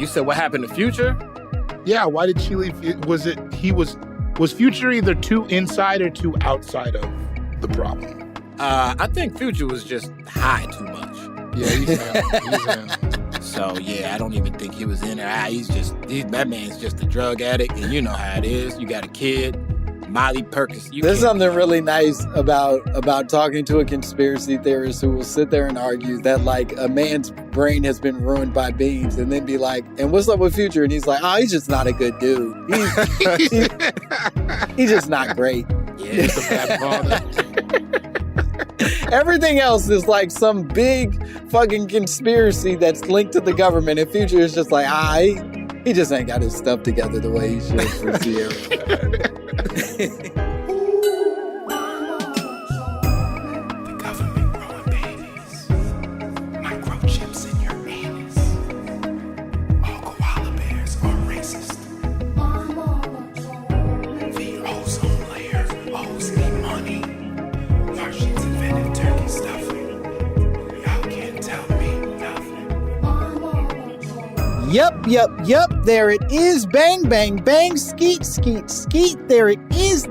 You said what happened to Future? Yeah, why did she leave? Was Future either too inside or too outside of the problem? I think Future was just high too much. Yeah, he's him. So, yeah, I don't even think he was in there. That man's just a drug addict, and you know how it is. You got a kid, Molly Perkins. There's something really nice about talking to a conspiracy theorist who will sit there and argue that, like, a man's brain has been ruined by beans, and then be like, and what's up with Future? And he's like, oh, he's just not a good dude. He's just not great. Yeah, he's a bad father. Everything else is like some big fucking conspiracy that's linked to the government, and Future is just like, he just ain't got his stuff together the way he should for Sierra. The government growing babies, microchips in your anus. All koala bears are racist. The ozone layer owes me money. Martians invented turkey stuffing. Y'all can't tell me nothing. Yup. There it is. Bang, bang, bang. Skeet, skeet, skeet. There it is,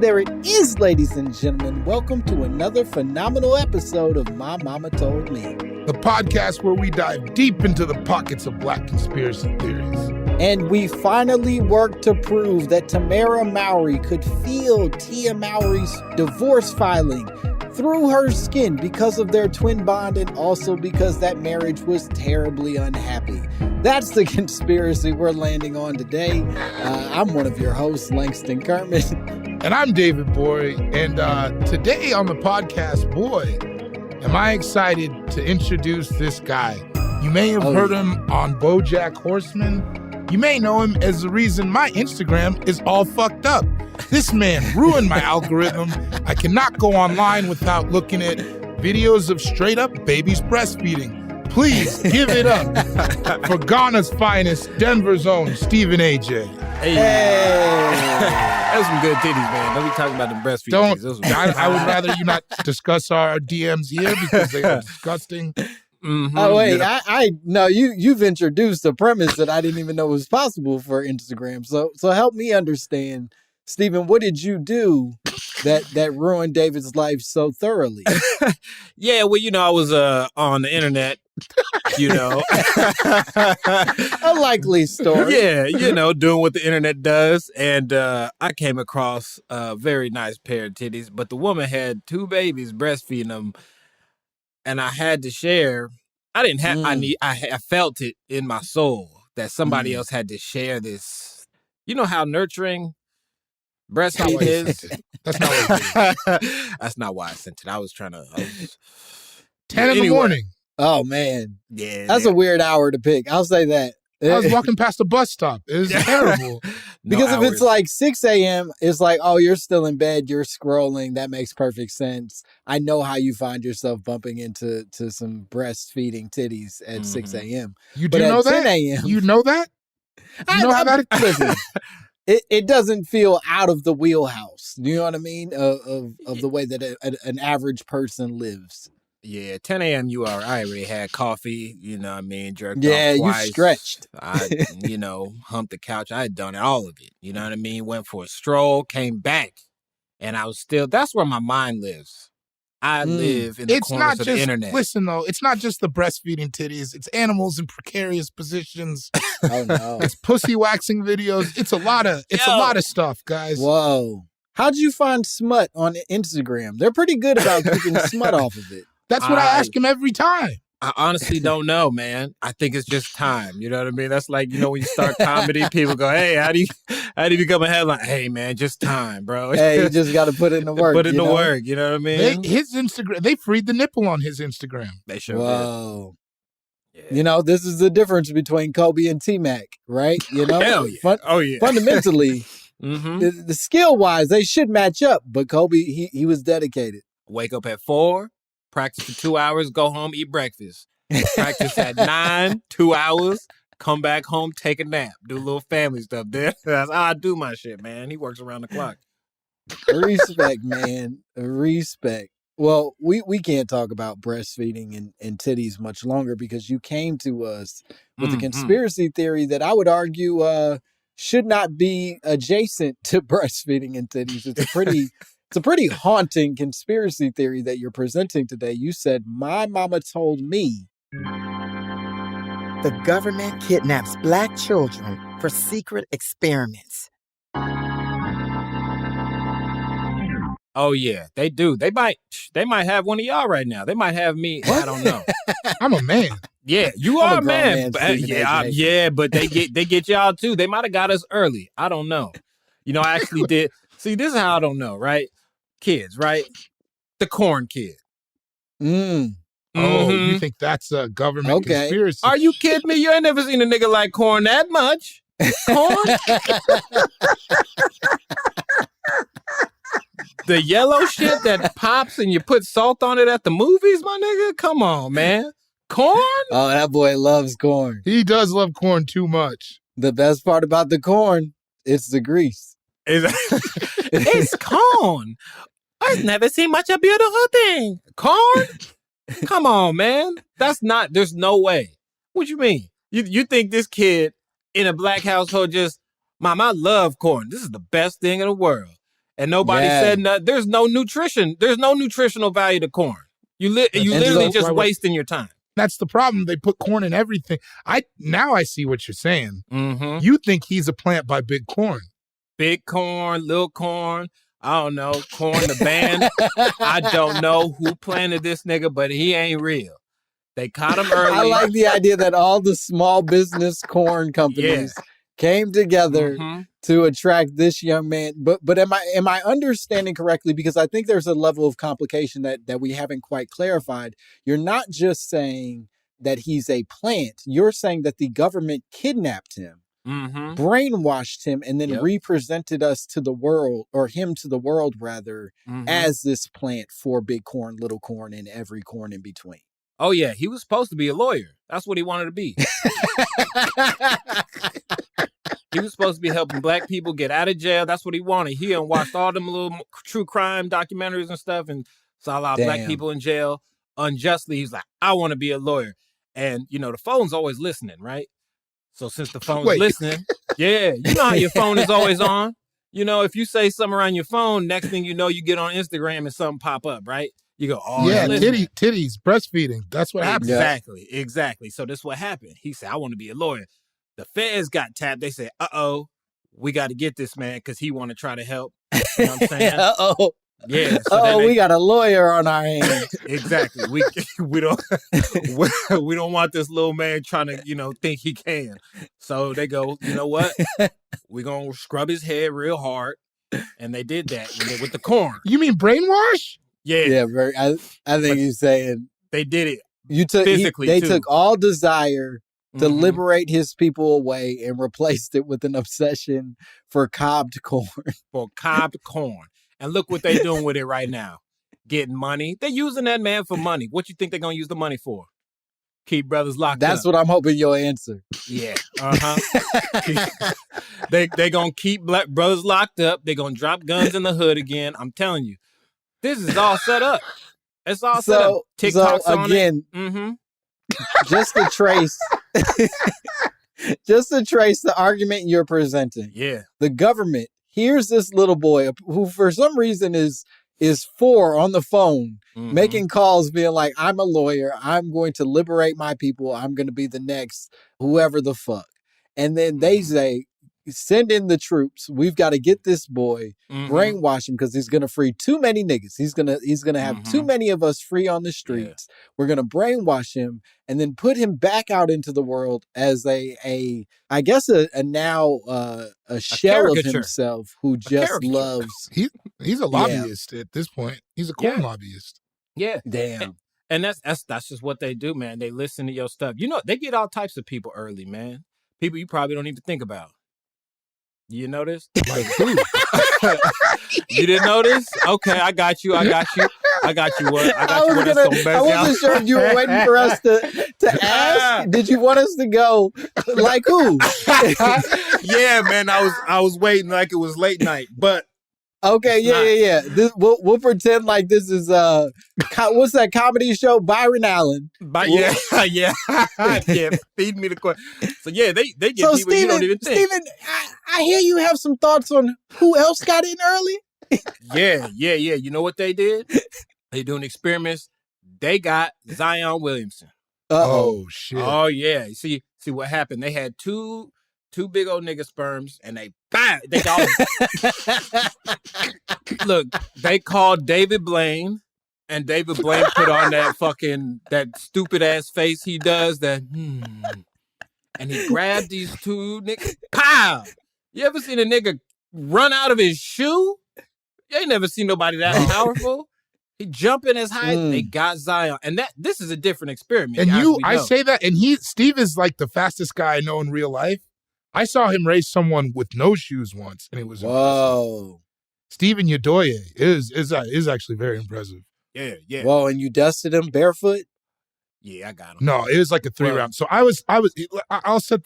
ladies and gentlemen. Welcome to another phenomenal episode of My Mama Told Me. The podcast where we dive deep into the pockets of black conspiracy theories. And we finally worked to prove that Tamara Mowry could feel Tia Mowry's divorce filing through her skin because of their twin bond, and also because that marriage was terribly unhappy. That's the conspiracy we're landing on today. I'm one of your hosts, Langston Kerman. And I'm David Boy. And today on the podcast, boy, am I excited to introduce this guy. You may have heard him on Bojack Horseman. You may know him as the reason my Instagram is all fucked up. This man ruined my algorithm. I cannot go online without looking at videos of straight up babies breastfeeding. Please give it up for Ghana's finest, Denver's own Stephen Agyei. Hey. That was some good titties, man. Don't be talking about them breastfeeding. I would rather you not discuss our DMs here because they are disgusting. Mm-hmm. Oh wait, no, you've introduced a premise that I didn't even know was possible for Instagram. So help me understand, Stephen. What did you do that ruined David's life so thoroughly? Yeah, well, I was on the internet. A likely story. Yeah, doing what the internet does, and I came across a very nice pair of titties, but the woman had two babies breastfeeding them. And I had to share. I didn't have. I felt it in my soul that somebody else had to share this. You know how nurturing breastfeeding is. That's not what it is. That's not why I sent it. I was 10 in the morning. Oh man, yeah, that's a weird hour to pick. I'll say that. I was walking past a bus stop. It was terrible. Because if it's like 6 a.m., it's like, oh, you're still in bed, you're scrolling. That makes perfect sense. I know how you find yourself bumping into some breastfeeding titties at 6 a.m. You do know that? 10 a.m. You know that? You know how that is? Listen, it doesn't feel out of the wheelhouse. You know what I mean? Of the way that an average person lives. Yeah, 10 a.m. I already had coffee, jerked off Yeah, you twice. stretched. I, humped the couch. I had done all of it. You know what I mean? Went for a stroll, came back, and I was still, that's where my mind lives. I live in the corners of the internet. Listen, though, it's not just the breastfeeding titties. It's animals in precarious positions. Oh, no. It's pussy waxing videos. It's a lot of stuff, guys. Whoa. How'd you find smut on Instagram? They're pretty good about keeping smut off of it. That's what I ask him every time. I honestly don't know, man. I think it's just time. You know what I mean? That's like, when you start comedy, people go, hey, how do you become a headline? Hey, man, just time, bro. Hey, you just got to put in the work. Put in the work, you know what I mean? His Instagram, they freed the nipple on his Instagram. They sure Whoa. did. Yeah. This is the difference between Kobe and T-Mac, right? Hell yeah. Fundamentally, the skill-wise, they should match up, but Kobe, he was dedicated. Wake up at 4. Practice for 2 hours, go home, eat breakfast. Practice at 9, 2 hours, come back home, take a nap, do a little family stuff there. That's how I do my shit, man. He works around the clock. Respect, man. Respect. Well, we can't talk about breastfeeding and titties much longer because you came to us with a conspiracy theory that I would argue should not be adjacent to breastfeeding and titties. It's a pretty haunting conspiracy theory that you're presenting today. You said, my mama told me the government kidnaps Black children for secret experiments. Oh yeah, they do. They might have one of y'all right now. They might have me. What? I don't know. I'm a man. Yeah, you are a man. Yeah, yeah, but they get y'all too. They might have got us early. I don't know. You know, I actually did. See, this is how I don't know, right? Kids, right? The corn kid. Oh, you think that's a government conspiracy? Are you kidding me? You ain't never seen a nigga like corn that much. Corn? The yellow shit that pops and you put salt on it at the movies, my nigga? Come on, man. Corn? Oh, that boy loves corn. He does love corn too much. The best part about the corn, it's the grease. It's corn. I've never seen much a beautiful thing. Corn? Come on, man. There's no way. What you mean? You think this kid in a Black household just, Mom, I love corn. This is the best thing in the world. And nobody said nothing. There's no nutrition. There's no nutritional value to corn. You literally just wasting your time. That's the problem. They put corn in everything. Now I see what you're saying. Mm-hmm. You think he's a plant by Big Corn. Big Corn, Lil Corn, I don't know, Corn the band. I don't know who planted this nigga, but he ain't real. They caught him early. I like the idea that all the small business corn companies came together to attract this young man. But am I understanding correctly? Because I think there's a level of complication that we haven't quite clarified. You're not just saying that he's a plant. You're saying that the government kidnapped him, brainwashed him, and then represented us to the world, or him to the world rather, as this plant for Big Corn, Little Corn, and every corn in between. Oh yeah, he was supposed to be a lawyer. That's what he wanted to be. He was supposed to be helping Black people get out of jail. That's what he wanted. He done watched all them little true crime documentaries and stuff and saw a lot of Black people in jail unjustly. He's like, I want to be a lawyer. And, you know, the phone's always listening, right? So since the phone's listening, you know how your phone is always on. You know, if you say something around your phone, next thing you know, you get on Instagram and something pop up, right? You go, oh, yeah, titties, breastfeeding. That's what happened. Exactly. So this is what happened. He said, I want to be a lawyer. The feds got tapped. They said, we got to get this man because he want to try to help. You know what I'm saying? Yeah. So we got a lawyer on our hands. Exactly. We don't want this little man trying to, you know, think he can. So they go, you know what? We're going to scrub his head real hard. And they did that with the corn. You mean brainwash? Yeah. Yeah, I think he's saying they did it. They took all desire to liberate his people away and replaced it with an obsession for cobbed corn. And look what they're doing with it right now. Getting money. They're using that man for money. What you think they're going to use the money for? Keep brothers locked up. That's what I'm hoping you'll answer. Yeah. They going to keep Black brothers locked up. They're going to drop guns in the hood again. I'm telling you. This is all set up. It's all set up. TikTok's on it. Just to trace the argument you're presenting. Yeah. The government here's this little boy who for some reason is 4 on the phone making calls being like, I'm a lawyer. I'm going to liberate my people. I'm going to be the next whoever the fuck. And then they say, send in the troops. We've got to get this boy, brainwash him because he's going to free too many niggas. He's going to have too many of us free on the streets. Yeah. We're going to brainwash him and then put him back out into the world as a shell of himself who just loves. He's a lobbyist at this point. He's a corn lobbyist. Yeah. Damn. And that's just what they do, man. They listen to your stuff. You know, they get all types of people early, man. People you probably don't even think about. You notice? Like who? You didn't notice? Okay, I got you. What? I wasn't sure if you were waiting for us to ask. Did you want us to go like who? Yeah, man. I was waiting like it was late night. But Okay, yeah. We'll pretend like this is what's that comedy show? Byron Allen. But yeah. Feed me the question. So yeah, they get So people you don't even think. Stephen, I hear you have some thoughts on who else got in early. Yeah. You know what they did? They doing experiments. They got Zion Williamson. Oh shit. Oh yeah. See what happened? They had two big old nigga sperms, and they all look. They called David Blaine, and David Blaine put on that stupid ass face he does and he grabbed these two niggas. Pow! You ever seen a nigga run out of his shoe? You ain't never seen nobody that powerful. He jumping as high. They got Zion, and this is a different experiment. And I say that, and Steve is like the fastest guy I know in real life. I saw him race someone with no shoes once, and it was impressive. Stephen Agyei is actually very impressive. Yeah. Whoa, and you dusted him barefoot? Yeah, I got him. No, it was like a 3-round. So I'll set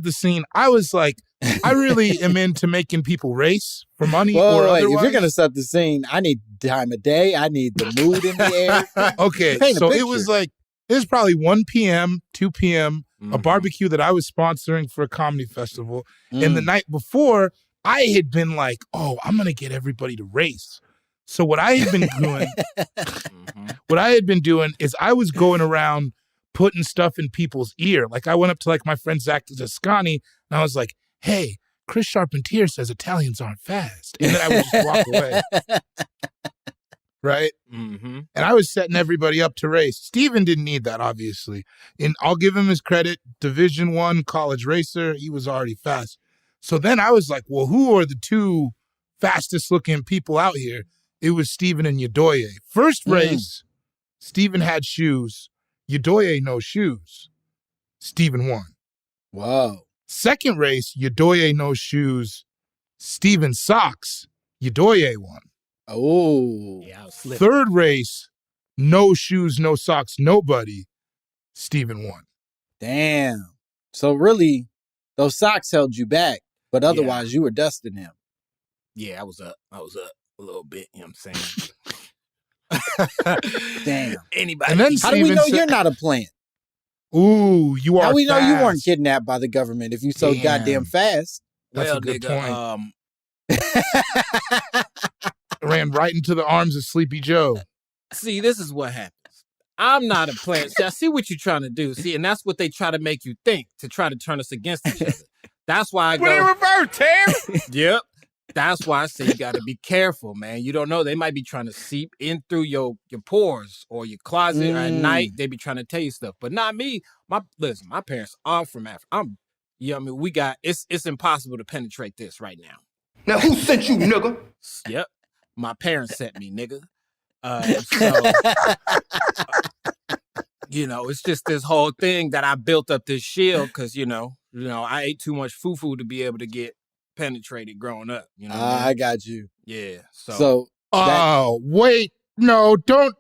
the scene. I was like, I really am into making people race for money or otherwise. If you're gonna set the scene, I need time of day. I need the mood in the air. Okay, so it was probably 1 p.m., 2 p.m., a barbecue that I was sponsoring for a comedy festival. And the night before, I had been like, oh, I'm going to get everybody to race. So what I had been doing, is I was going around putting stuff in people's ear. Like I went up to like my friend Zach Zascani, and I was like, hey, Chris Charpentier says Italians aren't fast. And then I would just walk away. Right? Mm-hmm. And I was setting everybody up to race. Stephen didn't need that, obviously. And I'll give him his credit. Division I college racer. He was already fast. So then I was like, well, who are the two fastest looking people out here? It was Stephen and Agyei. First race, Stephen had shoes. Agyei no shoes. Stephen won. Wow. Second race, Agyei no shoes. Stephen socks. Agyei won. Oh. Yeah, I was slipping. Third race, no shoes, no socks, nobody. Stephen won. Damn. So really, those socks held you back, but otherwise you were dusting him. Yeah, I was up a little bit, you know what I'm saying? Damn. Anybody. And then How do we know you're not a plant? Ooh, you are How do we know you fast. weren't kidnapped by the government if you so goddamn fast? That's well, a good nigga, point. Ran right into the arms of Sleepy Joe. See, this is what happens. I'm not a plant. See, I see what you're trying to do. See, and that's what they try to make you think, to try to turn us against each other. That's why I go. Put it in reverse, Tim. Yep. That's why I say you got to be careful, man. You don't know. They might be trying to seep in through your pores or your closet, or at night. They be trying to tell you stuff, but not me. My parents are from Africa. We got, it's impossible to penetrate this right now. Now who sent you, nigga? Yep. My parents sent me, nigga. It's just this whole thing that I built up this shield because, I ate too much fufu to be able to get penetrated growing up. You know what I mean? I got you. Yeah. Wait. No, don't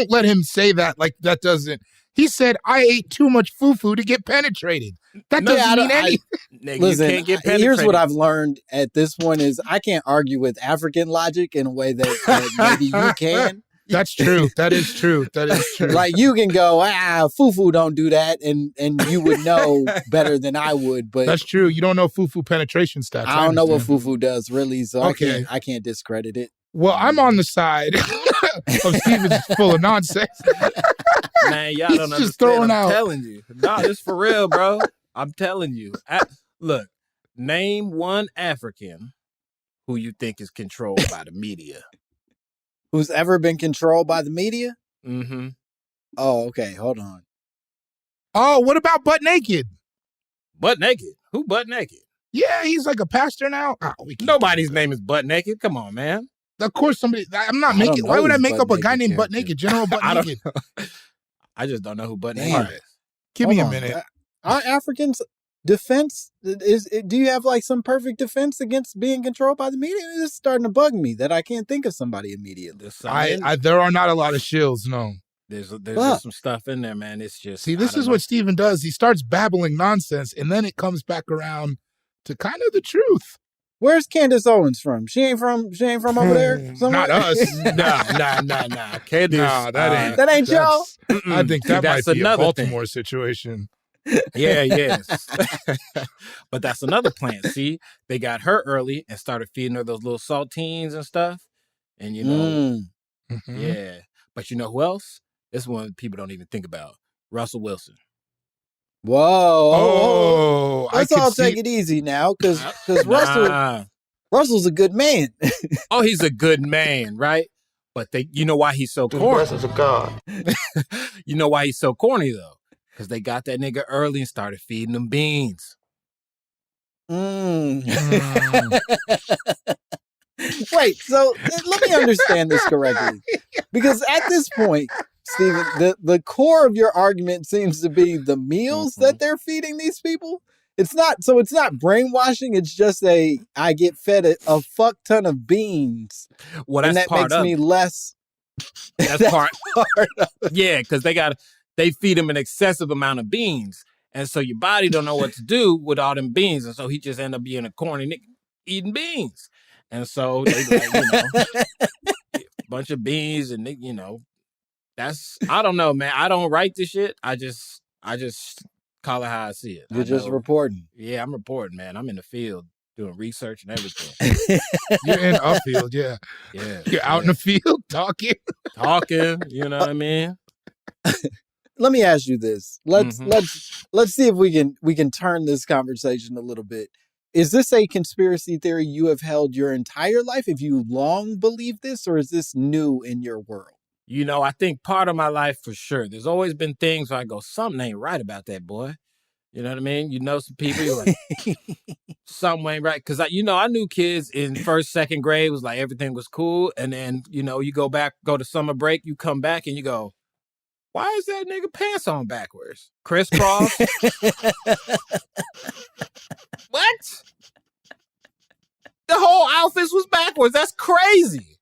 let him say that. Like, that doesn't. He said, I ate too much fufu to get penetrated. That doesn't mean anything. Listen, you can't get penetrated. Here's what I've learned at this point is I can't argue with African logic in a way that maybe you can. That's true. That is true. Like you can go, fufu don't do that, and you would know better than I would. But that's true. You don't know fufu penetration stats. I don't know what fufu does really, so okay. I can't discredit it. Well, I'm on the side of Stephen's full of nonsense. Man, y'all don't understand. I'm telling you. No, this for real, bro. I'm telling you. Look, name one African who you think is controlled by the media. Who's ever been controlled by the media? Mm-hmm. Oh, okay. Hold on. Oh, what about Butt Naked? Butt Naked? Who Butt Naked? Yeah, he's like a pastor now. Nobody's name is Butt Naked. Come on, man. Of course, somebody. I'm not making. Why would I make up a guy named Butt Naked? General Butt Naked. I just don't know who Butt Naked is. Give me a minute. Are Africans defense? Do you have like some perfect defense against being controlled by the media? It's starting to bug me that I can't think of somebody immediately. There are not a lot of shills. No. There's just some stuff in there, man. It's just this is what Stephen does. He starts babbling nonsense, and then it comes back around to kind of the truth. Where's Candace Owens from? She ain't from over there somewhere? Not us. Nah. Candace, Nah, that ain't. That ain't y'all? I think that might that's be a another Baltimore situation. yes. But that's another plant. See, they got her early and started feeding her those little saltines and stuff. And yeah. But you know who else? This one people don't even think about. Russell Wilson. Whoa. Let's all take it easy now, because Russell's a good man. Oh, he's a good man, right? But you know why he's so corny? The of God. You know why he's so corny, though? Because they got that nigga early and started feeding them beans. Wait, so let me understand this correctly. Because at this point, Stephen, the core of your argument seems to be the meals that they're feeding these people. It's not brainwashing. It's just I get fed a fuck ton of beans. Well, that's and that part makes of me it. less. That's part of it. Yeah, because they feed him an excessive amount of beans. And so your body don't know what to do with all them beans. And so he just end up being a corny nigga eating beans. And so they a bunch of beans and that's, I don't know, man. I don't write this shit. I just call it how I see it. You're just reporting. Yeah, I'm reporting, man. I'm in the field doing research and everything. You're in a field, yeah. Yeah. You're out in the field talking. You know what I mean? Let me ask you this. Let's see if we can turn this conversation a little bit. Is this a conspiracy theory you have held your entire life? Have you long believed this, or is this new in your world? I think part of my life for sure. There's always been things where I go, something ain't right about that boy. You know what I mean? Some people, you're like, something ain't right. Because, I knew kids in first, second grade was like everything was cool. And then, you go to summer break, you come back and you go, why is that nigga pants on backwards? Criss Cross? What? The whole outfits was backwards. That's crazy.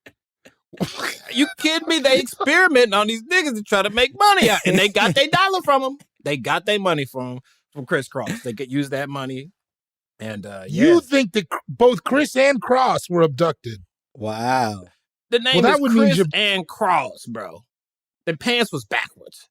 You kidding me? They experimenting on these niggas to try to make money out. And they got their dollar from them. They got their money from Criss Cross. They could use that money. And You think that both Criss and Cross were abducted? Wow. The name is Criss and Cross, bro. The pants was backwards.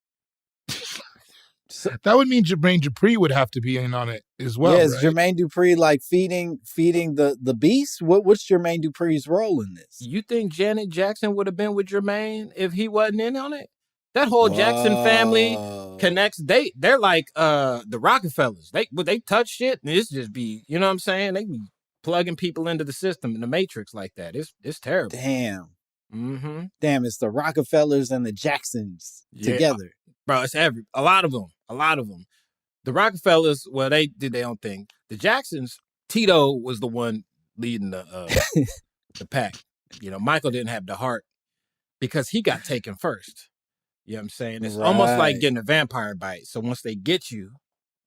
That would mean Jermaine Dupri would have to be in on it as well. Yes, right? Jermaine Dupri like feeding the beast. What's Jermaine Dupri's role in this? You think Janet Jackson would have been with Jermaine if he wasn't in on it? That whole Jackson family connects. They're like the Rockefellers. They touch shit and it's just be, you know what I'm saying? They be plugging people into the system in the Matrix like that. It's terrible. Damn. Mm-hmm. Damn, it's the Rockefellers and the Jacksons together. Bro, it's a lot of them. The Rockefellers, well, they did their own thing. The Jacksons, Tito was the one leading the pack. Michael didn't have the heart because he got taken first. You know what I'm saying? It's almost like getting a vampire bite. So once they get you,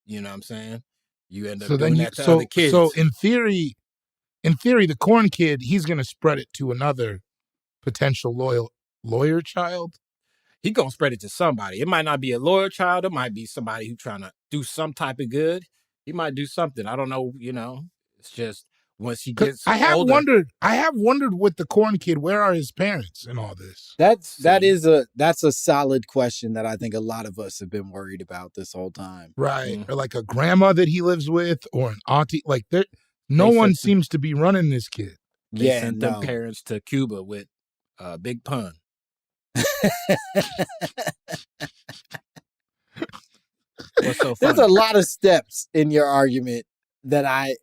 you know what I'm saying? You end up doing that to other kids. So in theory, the corn kid, he's going to spread it to another potential lawyer child. He gonna spread it to somebody. It might not be a lawyer child. It might be somebody who's trying to do some type of good. He might do something. I don't know. It's just once he gets older. I have wondered with the corn kid, where are his parents in all this? That's a solid question that I think a lot of us have been worried about this whole time. Right. Mm-hmm. Or like a grandma that he lives with or an auntie. Like no one seems to be running this kid. They sent them parents to Cuba with Big Pun. What's so funny? There's a lot of steps in your argument that I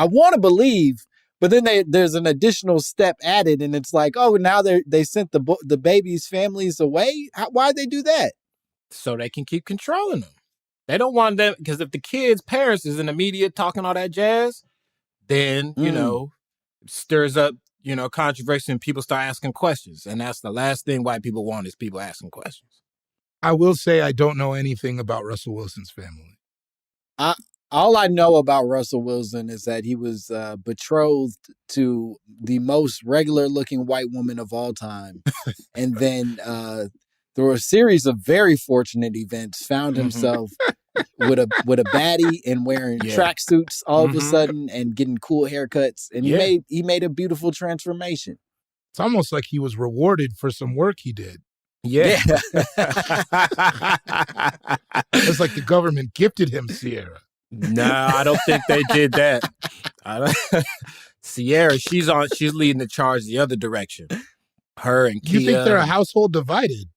want to believe, but then there's an additional step added, and it's like, oh, now they sent the babies' families away. Why'd they do that? So they can keep controlling them. They don't want them, because if the kid's parents is in the media talking all that jazz, then stirs up controversy and people start asking questions. And that's the last thing white people want is people asking questions. I will say I don't know anything about Russell Wilson's family. All I know about Russell Wilson is that he was betrothed to the most regular-looking white woman of all time. And then through a series of very fortunate events, found himself with a baddie and wearing tracksuits all of a sudden and getting cool haircuts. And he made a beautiful transformation. It's almost like he was rewarded for some work he did. Yeah. It's like the government gifted him Sierra. No, I don't think they did that. Sierra, she's leading the charge the other direction. Her and Kia. You think they're a household divided?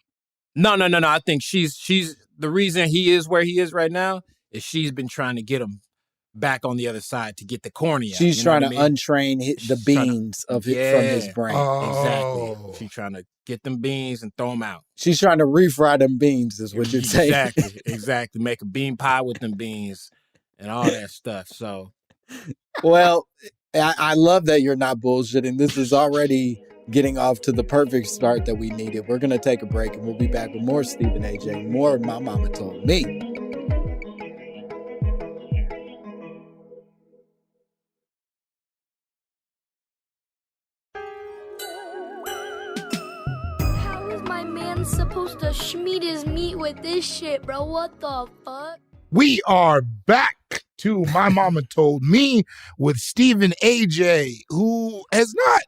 No. I think she's the reason he is where he is right now is she's been trying to get him back on the other side to get the cornea. She's trying to untrain the beans from his brain. Exactly. She's trying to get them beans and throw them out. She's trying to refry them beans is what you're saying. Exactly. Make a bean pie with them beans and all that stuff. So, well, I love that you're not bullshitting. This is already getting off to the perfect start that we needed. We're going to take a break and we'll be back with more Stephen Agyei, more My Mama Told Me. Supposed to schmeat his meat with this shit, bro. What the fuck? We are back to My Mama Told Me with Stephen Agyei, who has not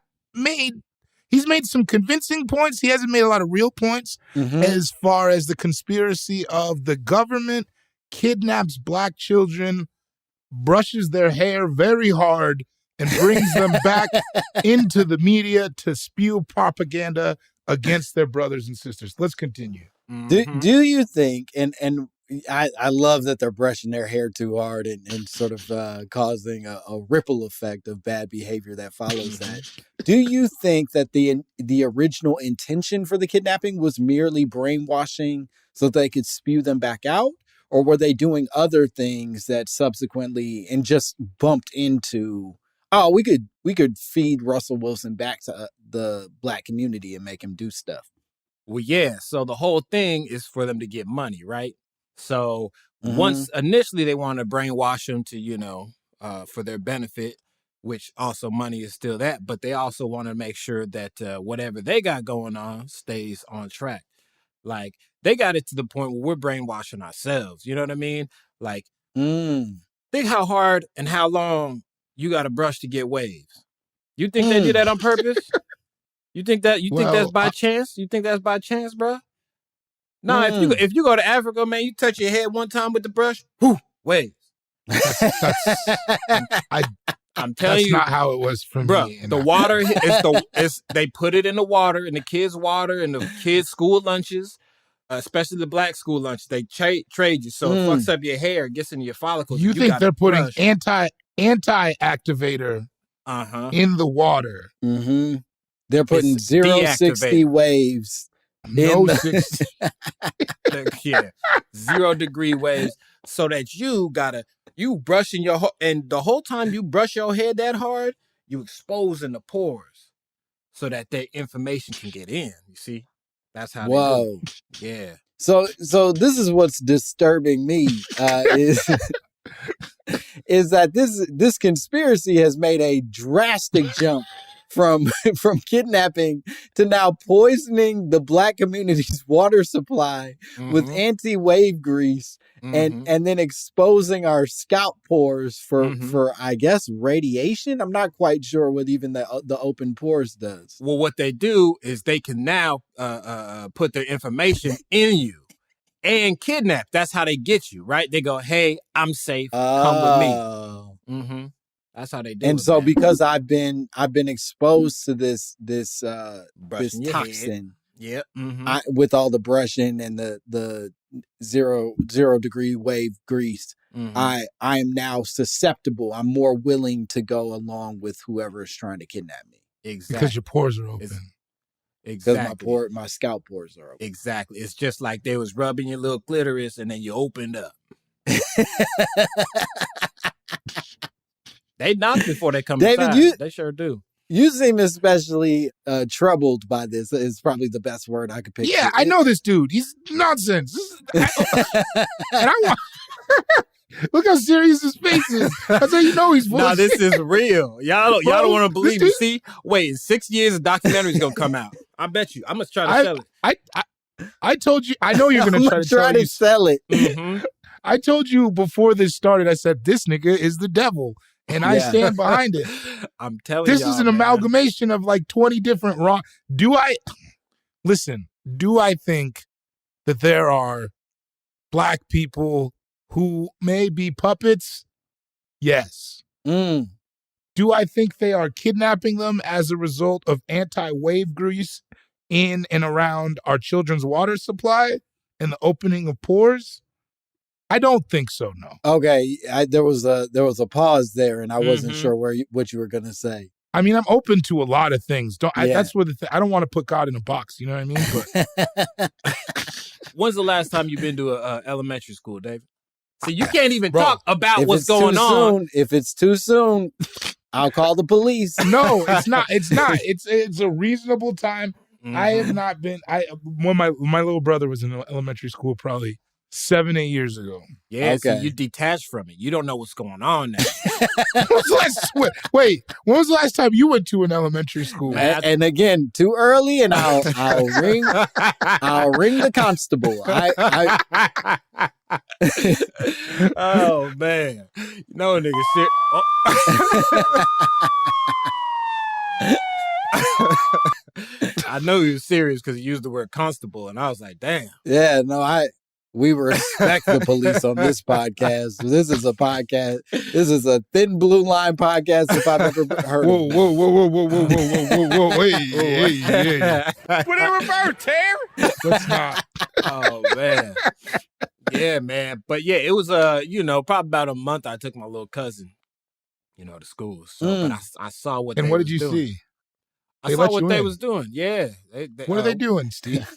he's made some convincing points. He hasn't made a lot of real points as far as the conspiracy of the government kidnaps black children, brushes their hair very hard, and brings them back into the media to spew propaganda against their brothers and sisters. Let's continue. Do you think, and I love that they're brushing their hair too hard and sort of causing a ripple effect of bad behavior that follows that. Do you think that the original intention for the kidnapping was merely brainwashing so that they could spew them back out? Or were they doing other things that subsequently and just bumped into, we could feed Russell Wilson back to the black community and make him do stuff? Well, yeah. So the whole thing is for them to get money, right? So once initially they want to brainwash them to, for their benefit, which also money is still that, but they also want to make sure that whatever they got going on stays on track. Like they got it to the point where we're brainwashing ourselves. You know what I mean? Like think how hard and how long you got to brush to get waves. You think they did that on purpose? You think that's by chance? You think that's by chance, bro? No, if you go to Africa, man, you touch your head one time with the brush, waves. I'm telling you, that's not how it was for bro, me. The water they put it in the water, in the kids' water, in the kids' school lunches, especially the black school lunches. They trade you, so it fucks up your hair, gets into your follicles. You think they're putting anti-activator in the water? They're putting 0-60 waves. No 60. 0 degree waves, so that you brushing and the whole time you brush your head that hard, you exposing the pores so that their information can get in. You see, that's how. Whoa. They do it. Yeah. So this is what's disturbing me is that this conspiracy has made a drastic jump from kidnapping to now poisoning the black community's water supply with anti-wave grease and then exposing our scalp pores for I guess radiation. I'm not quite sure what even the open pores does. Well, what they do is they can now put their information in you and kidnap. That's how they get you, right? They go, "Hey, I'm safe. Come with me." That's how they do it. And so man. because I've been exposed to this toxin, with all the brushing and the 0 degree wave grease, I am now susceptible. I'm more willing to go along with whoever is trying to kidnap me. Exactly. Because your pores are open. Because my scalp pores are open. Exactly. It's just like they was rubbing your little clitoris and then you opened up. They knock before they come David, inside. They sure do. You seem especially troubled by this. Is probably the best word I could pick. Yeah, I know this dude. He's nonsense. And I want... Look how serious his face is. That's how you know he's bullshit. No, this is real. Y'all don't want to believe me. See, wait, in 6 years, a documentary's going to come out. I bet you. I'm going to try to sell it. I told you. I know you're going to try to sell it. I told you before this started, I said, this nigga is the devil. And I stand behind it. I'm telling This y'all, is an man. amalgamation of like 20 different wrong. Do I think that there are black people who may be puppets? Yes. Do I think they are kidnapping them as a result of anti-wave grease in and around our children's water supply and the opening of pores? I don't think so, no. Okay, there was a pause there, and I wasn't sure what you were gonna say. I mean, I'm open to a lot of things. That's where I don't want to put God in a box. You know what I mean? But when's the last time you've been to a elementary school, David? See, you can't even talk about what's going on. If it's too soon, I'll call the police. No, it's not. It's not. It's a reasonable time. I have not been. When my little brother was in elementary school, probably 7-8 years ago. Yeah, okay. So you detached from it. You don't know what's going on now. When was the last time you went to an elementary school? And again, too early, and I'll ring the constable. Oh man, no nigga shit. Oh. I know he was serious because he used the word constable, and I was like, damn. Yeah, no, we respect the police on this podcast. This is a podcast. This is a thin blue line podcast if I've ever heard of it. Whoa. Hey. Put it in reverse, Terry. Let's not. Oh, man. Yeah, man. But yeah, it was, probably about a month I took my little cousin, to school. So, but I saw what and they what was did you doing. see? I saw what they was doing. Yeah. What are they doing, Steve?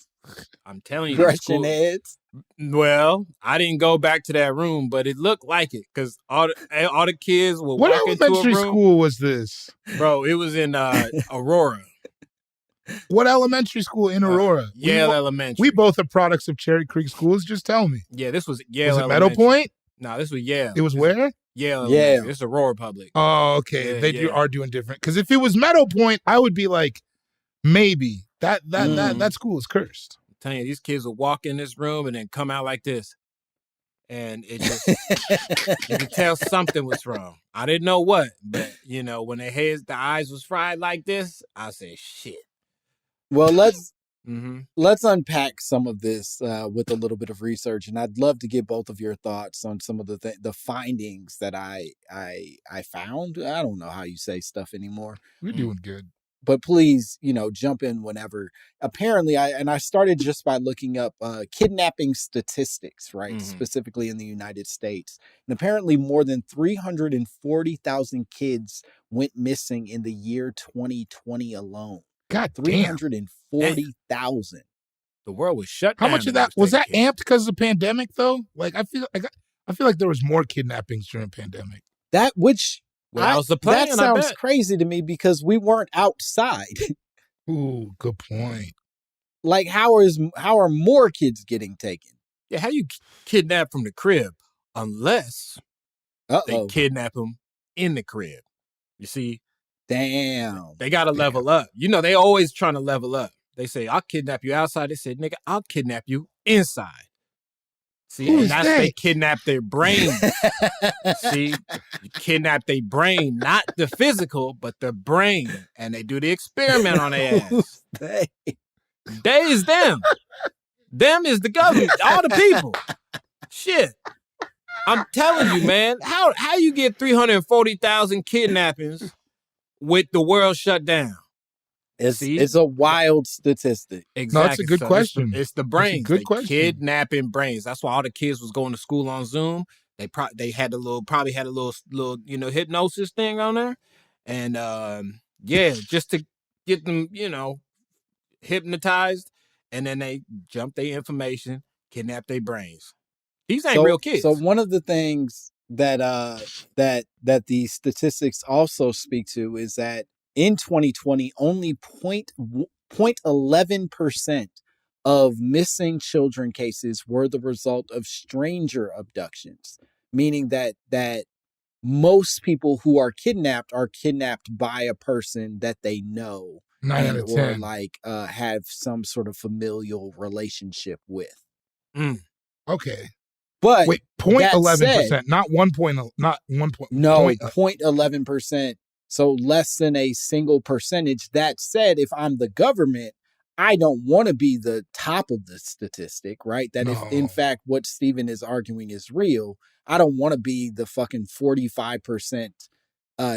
I'm telling you. Brushing heads. Well, I didn't go back to that room, but it looked like it because all the kids were what walking to a room. What elementary school was this? Bro, it was in Aurora. What elementary school in Aurora? Yale Elementary. We both are products of Cherry Creek schools. Just tell me. Yeah, this was Yale. Was it Meadow Point? No, this was Yale. It was where? Yale. Yeah. It's Aurora Public. Oh, okay. They are doing different. Because if it was Meadow Point, I would be like, maybe that school is cursed. I'm telling you, these kids would walk in this room and then come out like this, and it just you could tell something was wrong. I didn't know what, but when the eyes was fried like this, I said, shit. Well, let's unpack some of this with a little bit of research, and I'd love to get both of your thoughts on some of the findings that I found. I don't know how you say stuff anymore. We're doing good. But please, jump in whenever. Apparently, I started just by looking up kidnapping statistics, right? Specifically in the United States. And apparently more than 340,000 kids went missing in the year 2020 alone. God, 340,000. The world was shut down. How much of that was that amped because of the pandemic, though? Like, I feel like there was more kidnappings during the pandemic. That sounds crazy to me because we weren't outside. Ooh, good point. Like, how are more kids getting taken? Yeah, how you kidnap from the crib unless they kidnap them in the crib? You see? Damn. They got to level up. They always trying to level up. They say, I'll kidnap you outside. They said, nigga, I'll kidnap you inside. See, and that's they kidnap their brain. See, you kidnap their brain, not the physical, but the brain. And they do the experiment on their ass. They is them. Them is the government, all the people. Shit. I'm telling you, man, how you get 340,000 kidnappings with the world shut down? It's a wild statistic. Exactly. No, it's a good question. It's the brains. Good question. Kidnapping brains. That's why all the kids was going to school on Zoom. They had a little hypnosis thing on there, and just to get them hypnotized, and then they jump their information, kidnap their brains. These ain't real kids. So one of the things that the statistics also speak to is that in 2020, only 0.11% of missing children cases were the result of stranger abductions, meaning that most people who are kidnapped by a person that they know 9 out of 10. or have some sort of familial relationship with. Okay. But Wait, that said, 0.11%, not 1. Not 1. no, 0.11%. So less than a single percentage. That said, if I'm the government, I don't want to be the top of the statistic, right? That if in No. fact what Stephen is arguing is real, I don't want to be the fucking 45%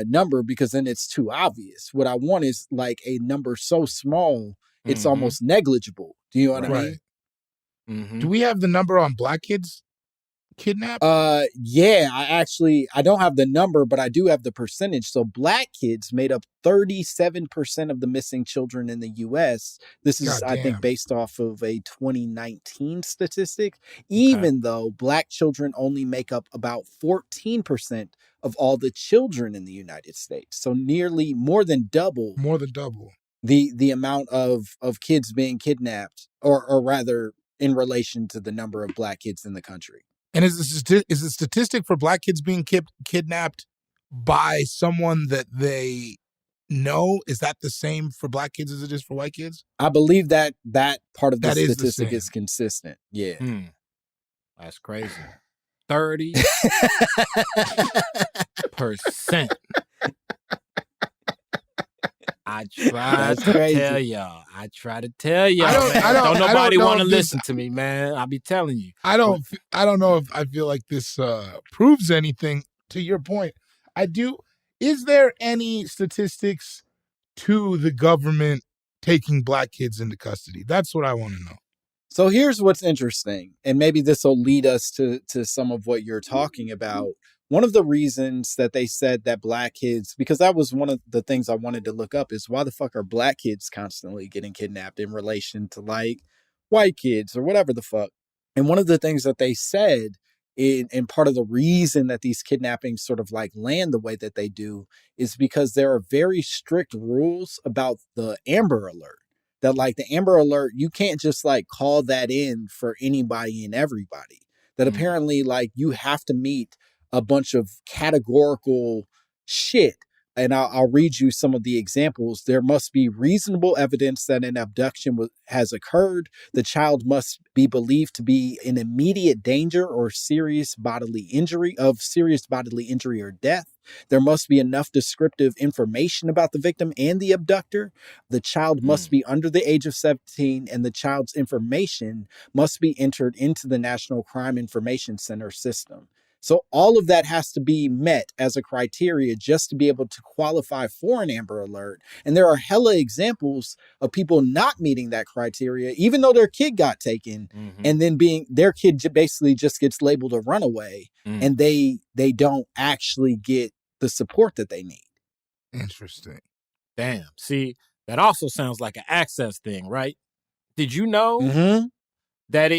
number, because then it's too obvious. What I want is like a number so small it's almost negligible. Do you know what I mean? Right. Mm-hmm. Do we have the number on black kids kidnapped? Yeah, I don't have the number, but I do have the percentage. So black kids made up 37% of the missing children in the US. This is, I think, based off of a 2019 statistic, even though black children only make up about 14% of all the children in the United States. So nearly more than double the amount of kids being kidnapped, or rather in relation to the number of black kids in the country. And is the statistic for black kids being kidnapped by someone that they know, is that the same for black kids as it is for white kids? I believe that part of the That is statistic is consistent. Yeah. That's crazy. 30%. I tried to tell y'all. Don't nobody want to listen to me, man. I'll be telling you. I don't know if I feel like this proves anything to your point. I do. Is there any statistics to the government taking black kids into custody? That's what I want to know. So here's what's interesting, and maybe this will lead us to some of what you're talking about. One of the reasons that they said that black kids, because that was one of the things I wanted to look up, is why the fuck are black kids constantly getting kidnapped in relation to like white kids or whatever the fuck? And one of the things that they said, and part of the reason that these kidnappings sort of like land the way that they do, is because there are very strict rules about the Amber Alert. That like the Amber Alert, you can't just like call that in for anybody and everybody. That apparently like you have to meet a bunch of categorical shit. And I'll read you some of the examples. There must be reasonable evidence that an abduction has occurred. The child must be believed to be in immediate danger or serious bodily injury or death. There must be enough descriptive information about the victim and the abductor. The child must be under the age of 17, and the child's information must be entered into the National Crime Information Center system. So all of that has to be met as a criteria just to be able to qualify for an Amber Alert. And there are hella examples of people not meeting that criteria, even though their kid got taken, and then their kid basically just gets labeled a runaway, and they don't actually get the support that they need. Interesting. Damn. See, that also sounds like an access thing, right? Did you know that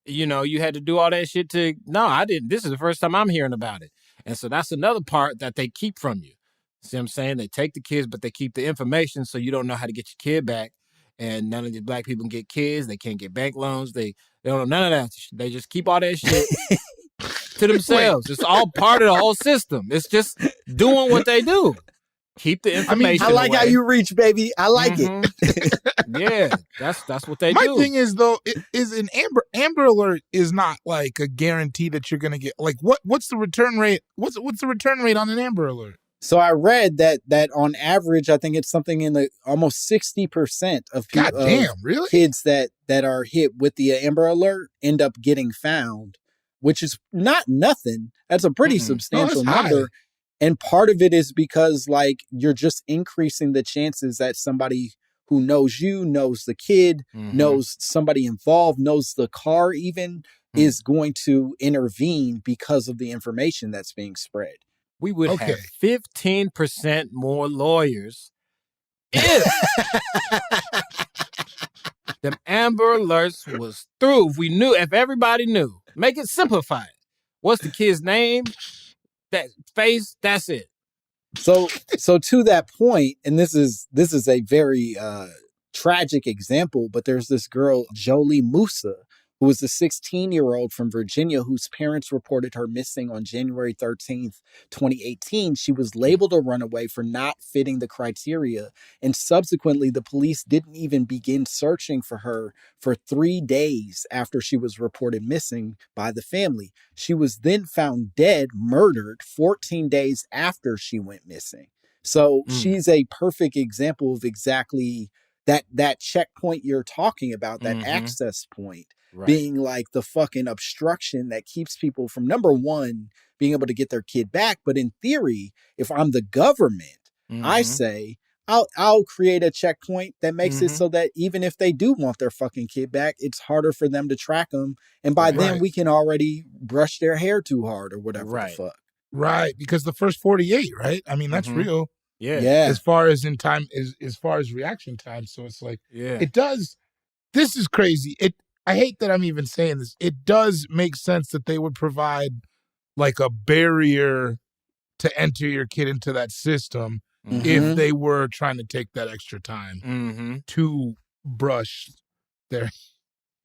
you had to do all that shit to... No, I didn't. This is the first time I'm hearing about it. And so that's another part that they keep from you. See what I'm saying? They take the kids, but they keep the information so you don't know how to get your kid back. And none of the black people can get kids. They can't get bank loans. They don't know none of that. They just keep all that shit to themselves. It's all part of the whole system. It's just doing what they do. Keep the information. I like away. how you reach, baby. I like it. Yeah, that's what they do. My thing is though, is an Amber Alert is not like a guarantee that you're gonna get. Like what's the return rate? What's the return rate on an Amber Alert? So I read that on average, I think it's something in the almost 60% of people, really? Kids that are hit with the Amber Alert end up getting found, which is not nothing. That's a pretty substantial number. High. And part of it is because like you're just increasing the chances that somebody who knows you, knows the kid, knows somebody involved, knows the car even, is going to intervene because of the information that's being spread. We would have 15% more lawyers if them Amber Alerts was through. If everybody knew. Make it simplified. What's the kid's name? That face, that's it. So to that point, and this is a very tragic example, but there's this girl, Jolie Musa, who was a 16-year-old from Virginia whose parents reported her missing on January 13th, 2018. She was labeled a runaway for not fitting the criteria, and subsequently the police didn't even begin searching for her for 3 days after she was reported missing by the family. She was then found dead, murdered 14 days after she went missing. So she's a perfect example of exactly that checkpoint you're talking about, that access point. Right. Being like the fucking obstruction that keeps people from, number one, being able to get their kid back. But in theory, if I'm the government, I say, I'll create a checkpoint that makes it so that even if they do want their fucking kid back, it's harder for them to track them. And by then we can already brush their hair too hard or whatever the fuck. Right. Because the first 48, right? I mean, that's real. Yeah. As far as in time, as far as reaction time. So it's like, it does. This is crazy. I hate that I'm even saying this. It does make sense that they would provide like a barrier to enter your kid into that system if they were trying to take that extra time to brush their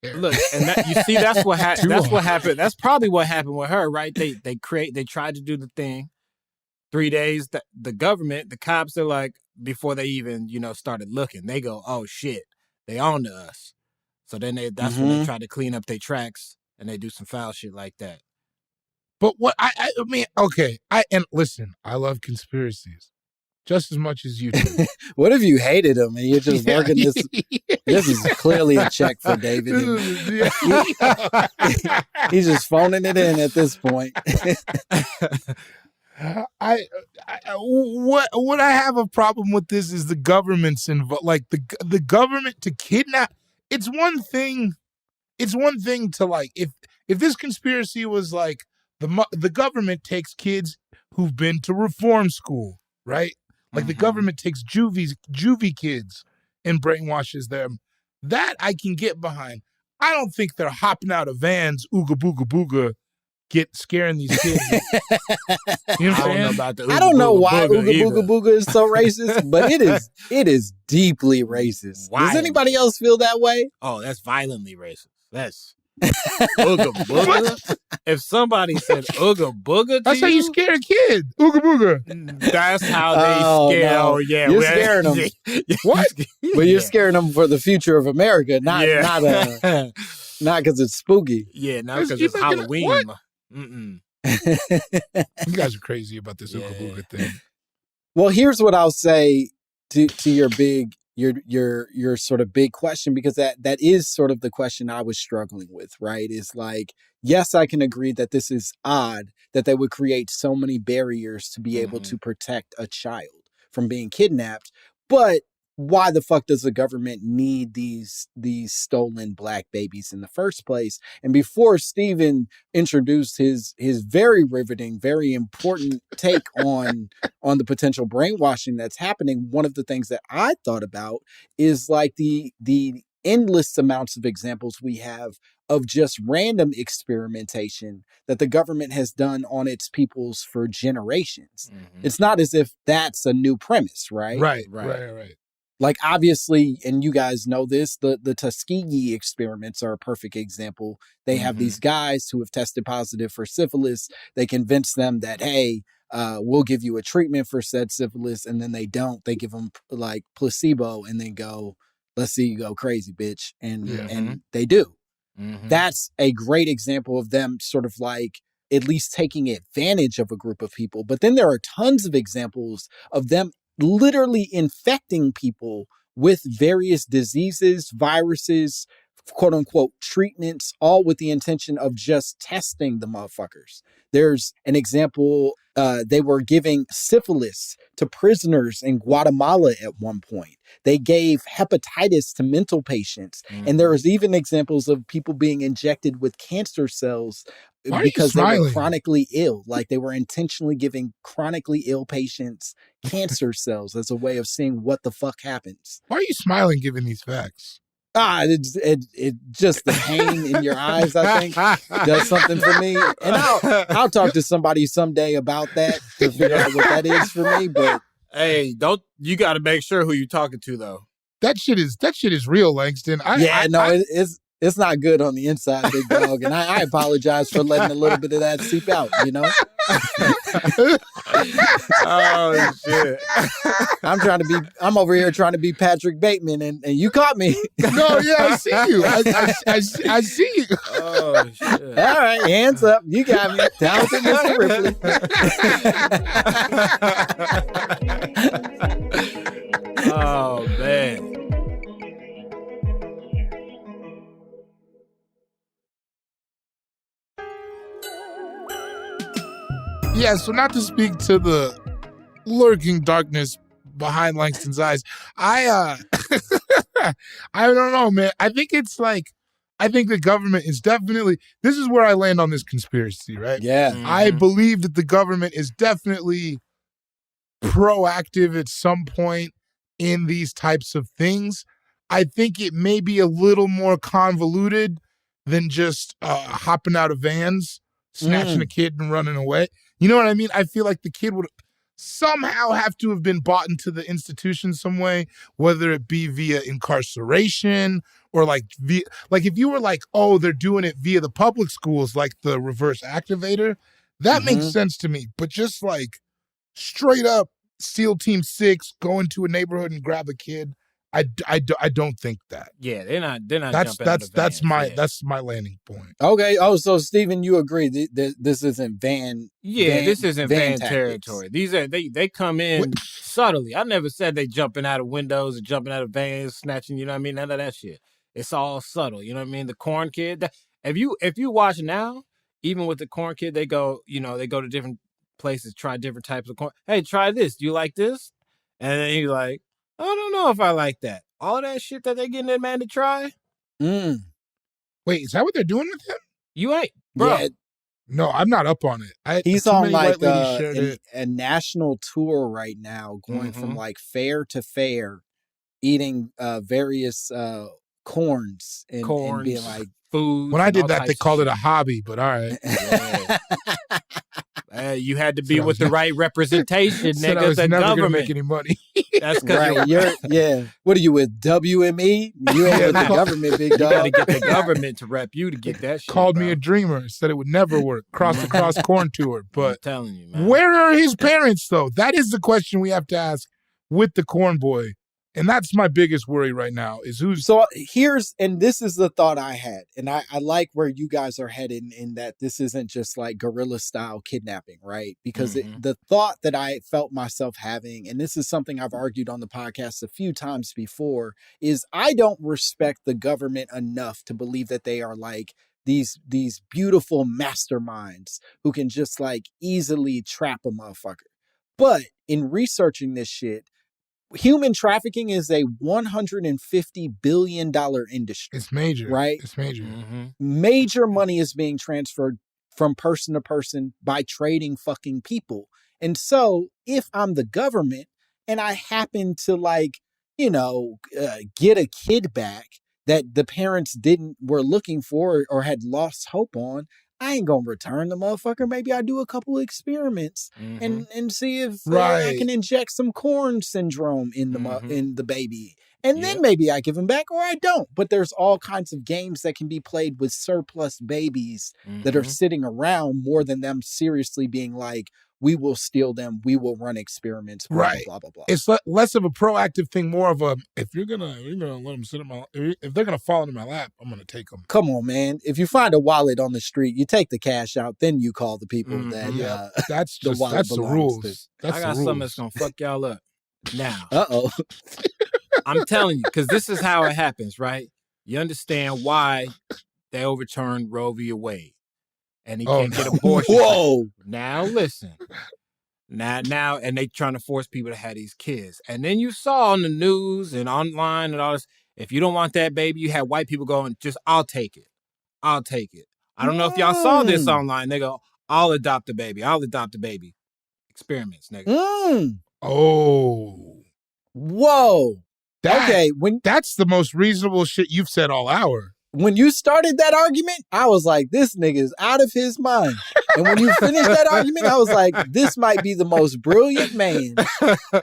hair. Look, and that, you see, that's what happened. That's probably what happened with her, right? They tried to do the thing. 3 days, the government, the cops are like, before they even, started looking, they go, oh shit, they on to us. So then that's when they try to clean up their tracks and they do some foul shit like that. But what I mean, okay, and listen, I love conspiracies just as much as you do. What if you hated them and you're just working this? This is clearly a check for David. He's just phoning it in at this point. What I have a problem with this is the government's involved. Like the government to kidnap. It's one thing to like if this conspiracy was like the government takes kids who've been to reform school, right? Like the government takes juvie kids and brainwashes them. That I can get behind. I don't think they're hopping out of vans, ooga booga booga, scaring these kids. You know what I'm saying? I don't know about the I don't know why Ooga Ooga Booga Booga is so racist, but it is deeply racist. Does anybody else feel that way? Oh, that's violently racist. That's Ooga Booga. If somebody said Ooga Booga, that's how you scare a kid. Ooga Booga. That's how they scare. No. Oh yeah, you're scaring them. What? But you're scaring them for the future of America, not because it's spooky. Yeah, not because it's Halloween. You guys are crazy about this Ooga Booga thing. Well, here's what I'll say to your sort of big question, because that is sort of the question I was struggling with, right? Is like, yes, I can agree that this is odd that they would create so many barriers to be able to protect a child from being kidnapped, but why the fuck does the government need these stolen black babies in the first place? And before Stephen introduced his very riveting, very important take on the potential brainwashing that's happening, one of the things that I thought about is like the endless amounts of examples we have of just random experimentation that the government has done on its peoples for generations. It's not as if that's a new premise, right? Right. Like, obviously, and you guys know this, the Tuskegee experiments are a perfect example. They have these guys who have tested positive for syphilis. They convince them that, hey, we'll give you a treatment for said syphilis, and then they don't. They give them like placebo and then go, let's see you go crazy, bitch. And they do. That's a great example of them sort of like at least taking advantage of a group of people. But then there are tons of examples of them literally infecting people with various diseases, viruses, quote unquote treatments, all with the intention of just testing the motherfuckers. There's an example, they were giving syphilis to prisoners in Guatemala at one point. They gave hepatitis to mental patients. And there was even examples of people being injected with cancer cells because they were chronically ill. Like they were intentionally giving chronically ill patients cancer cells as a way of seeing what the fuck happens. Why are you smiling given these facts? It just the pain in your eyes, I think, does something for me. And I'll talk to somebody someday about that to figure out what that is for me. But hey, you got to make sure who you're talking to, though. That shit is real, Langston. It's It's not good on the inside, big dog. And I apologize for letting a little bit of that seep out, you know? Oh, shit. I'm over here trying to be Patrick Bateman, and you caught me. No, yeah, I see you. I see you. Oh, shit. All right, hands up. You got me. Talented Mr. Ripley. Oh, man. Yeah, so not to speak to the lurking darkness behind Langston's eyes, I don't know, man. I think the government is definitely, this is where I land on this conspiracy, right? Yeah. Mm-hmm. I believe that the government is definitely proactive at some point in these types of things. I think it may be a little more convoluted than just hopping out of vans, snatching a kid and running away. You know what I mean? I feel like the kid would somehow have to have been bought into the institution some way, whether it be via incarceration or like if you were like, oh, they're doing it via the public schools, like the reverse activator, that makes sense to me. But just like straight up SEAL Team 6, go into a neighborhood and grab a kid, I don't think that. Yeah, they're not jumping out of that's vans. that's my landing point. Okay. Oh, so Stephen, you agree this isn't van? This isn't van tactics. territory. These are they come in subtly. I never said they jumping out of windows or jumping out of vans, snatching. You know what I mean? None of that shit. It's all subtle. You know what I mean? The corn kid. If you watch now, even with the corn kid, they go to different places, try different types of corn. Hey, try this. Do you like this? And then he's like, I don't know if I like that. All that shit that they getting that man to try. Mm. Wait, is that what they're doing with him? You ain't, bro. Yeah, No, I'm not up on it. he's too on many like white ladies shared it. a national tour right now, going from like fair to fair, eating various corns and being like, food. When I did that, they called it a hobby, but all right. Yeah. You had to be with the right representation, Said I nigga. was The never gonna government. make any money. That's because right. What are you with, WME? You ain't with the government, big you got to dog. get the government to rep you to get that shit. Called bro. me a dreamer, said it would never work. Cross the cross corn tour. I'm But telling you, man. where are his parents, though? That is the question we have to ask with the corn boy. And that's my biggest worry right now is who's... So this is the thought I had. And I like where you guys are headed in that this isn't just like guerrilla style kidnapping, right? Because the thought that I felt myself having, and this is something I've argued on the podcast a few times before, is I don't respect the government enough to believe that they are like these beautiful masterminds who can just like easily trap a motherfucker. But in researching this shit, human trafficking is a $150 billion industry. It's major. Right? It's major. Mm-hmm. Major money is being transferred from person to person by trading fucking people. And so if I'm the government and I happen to get a kid back that the parents were looking for or had lost hope on, I ain't gonna return the motherfucker. Maybe I do a couple of experiments and see if I can inject some corn syndrome in the baby. And then maybe I give him back or I don't. But there's all kinds of games that can be played with surplus babies that are sitting around more than them seriously being like, we will steal them. We will run experiments. Blah, Right. blah, blah, blah. It's less of a proactive thing, more of a, if you're gonna let them sit in my, if they're gonna fall into my lap, I'm gonna take them. Come on, man. If you find a wallet on the street, you take the cash out, then you call the people that That's the just, wallet that's the belongs rules. to. That's I got the rules. something that's going to fuck y'all up. Now, Uh-oh. I'm telling you, because this is how it happens, right? You understand why they overturned Roe v. Wade. And he can't get abortion. Whoa. Now, listen. Now, and they trying to force people to have these kids. And then you saw on the news and online and all this, if you don't want that baby, you had white people going, I'll take it. I'll take it. I don't know if y'all saw this online. They go, I'll adopt a baby. I'll adopt a baby. Experiments, nigga. Oh. Whoa. Okay. That's the most reasonable shit you've said all hour. When you started that argument, I was like, this nigga is out of his mind. And when you finished that argument, I was like, this might be the most brilliant man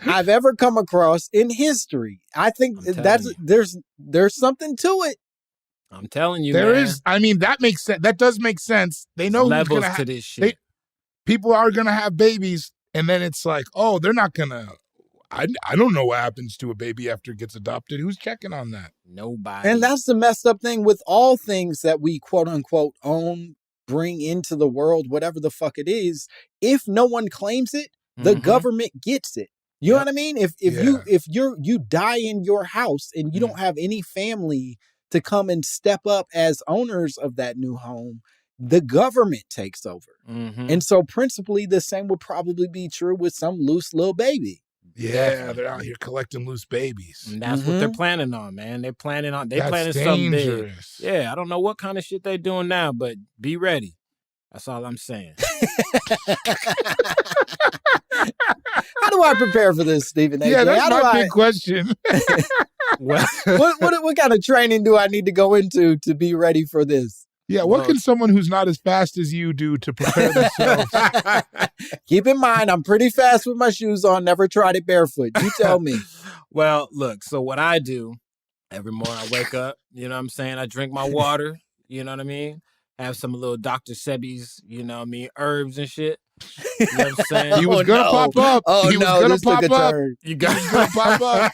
I've ever come across in history. I think there's something to it. I'm telling you, There man. is. I mean, that makes sense. That does make sense. They know who's levels gonna to this shit. People are gonna have babies, and then it's like, oh, they're not gonna. I don't know what happens to a baby after it gets adopted. Who's checking on that? Nobody. And that's the messed up thing with all things that we quote unquote own, bring into the world, whatever the fuck it is. If no one claims it, the government gets it. You know what I mean? If you die in your house and you don't have any family to come and step up as owners of that new home, the government takes over. And so principally the same would probably be true with some loose little baby. Yeah, they're out here collecting loose babies. And that's what they're planning on, man. They're planning on That's something big. dangerous. Yeah, I don't know what kind of shit they're doing now, but be ready. That's all I'm saying. How do I prepare for this, Stephen Agyei? Yeah, that's my big question. What kind of training do I need to go into to be ready for this? Yeah, what can someone who's not as fast as you do to prepare themselves? Keep in mind, I'm pretty fast with my shoes on. Never tried it barefoot. You tell me. Well, look, so what I do every morning, I wake up, you know what I'm saying? I drink my water, you know what I mean? Have some little Dr. Sebi's, you know what I mean, herbs and shit. You know what I'm saying? He was gonna pop up. Oh, he was no, gonna this took pop a up. turn. You guys gonna pop up.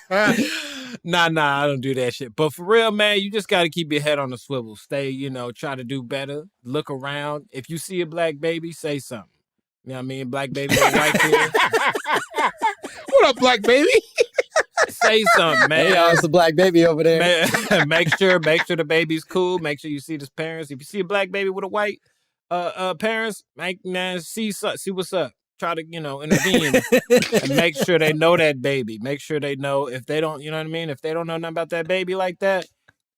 Nah, I don't do that shit. But for real, man, you just got to keep your head on the swivel. Stay, you know, try to do better. Look around. If you see a black baby, say something. You know what I mean? Black baby with white kid. What up, black baby? Say something, man. Hey, it's a black baby over there. Man, make sure the baby's cool. Make sure you see his parents. If you see a black baby with a white parents, see what's up. Try to, you know, intervene and make sure they know that baby. Make sure they know if they don't, you know what I mean? If they don't know nothing about that baby like that,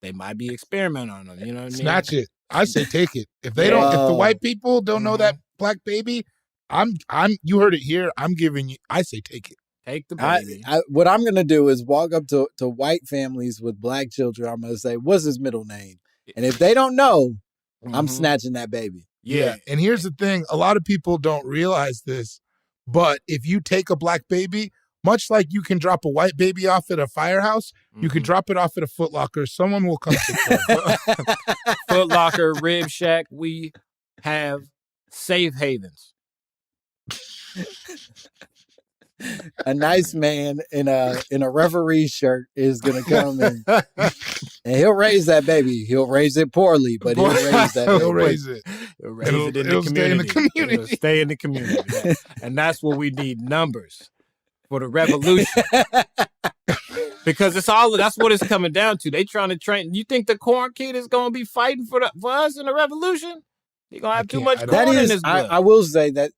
they might be experimenting on them. You know what I mean? Snatch it. I say take it. If they don't, if the white people don't know that black baby, you heard it here. I'm giving you, I say take it. Take the baby. What I'm going to do is walk up to white families with black children. I'm going to say, what's his middle name? And if they don't know, I'm snatching that baby. Yeah. And here's the thing. A lot of people don't realize this, but if you take a black baby, much like you can drop a white baby off at a firehouse, you can drop it off at a Foot Locker. Someone will come to you. Foot Locker, Rib Shack, we have safe havens. A nice man in a referee shirt is gonna come in, and he'll raise that baby. He'll raise it poorly, but he'll raise that baby. He'll raise it. He'll raise it in the community. Stay in the community. It'll stay in the community. And that's what we need, numbers for the revolution. Because that's what it's coming down to. They trying to train. You think the corn kid is gonna be fighting for us in the revolution? He gonna have too much corn in his blood. I will say that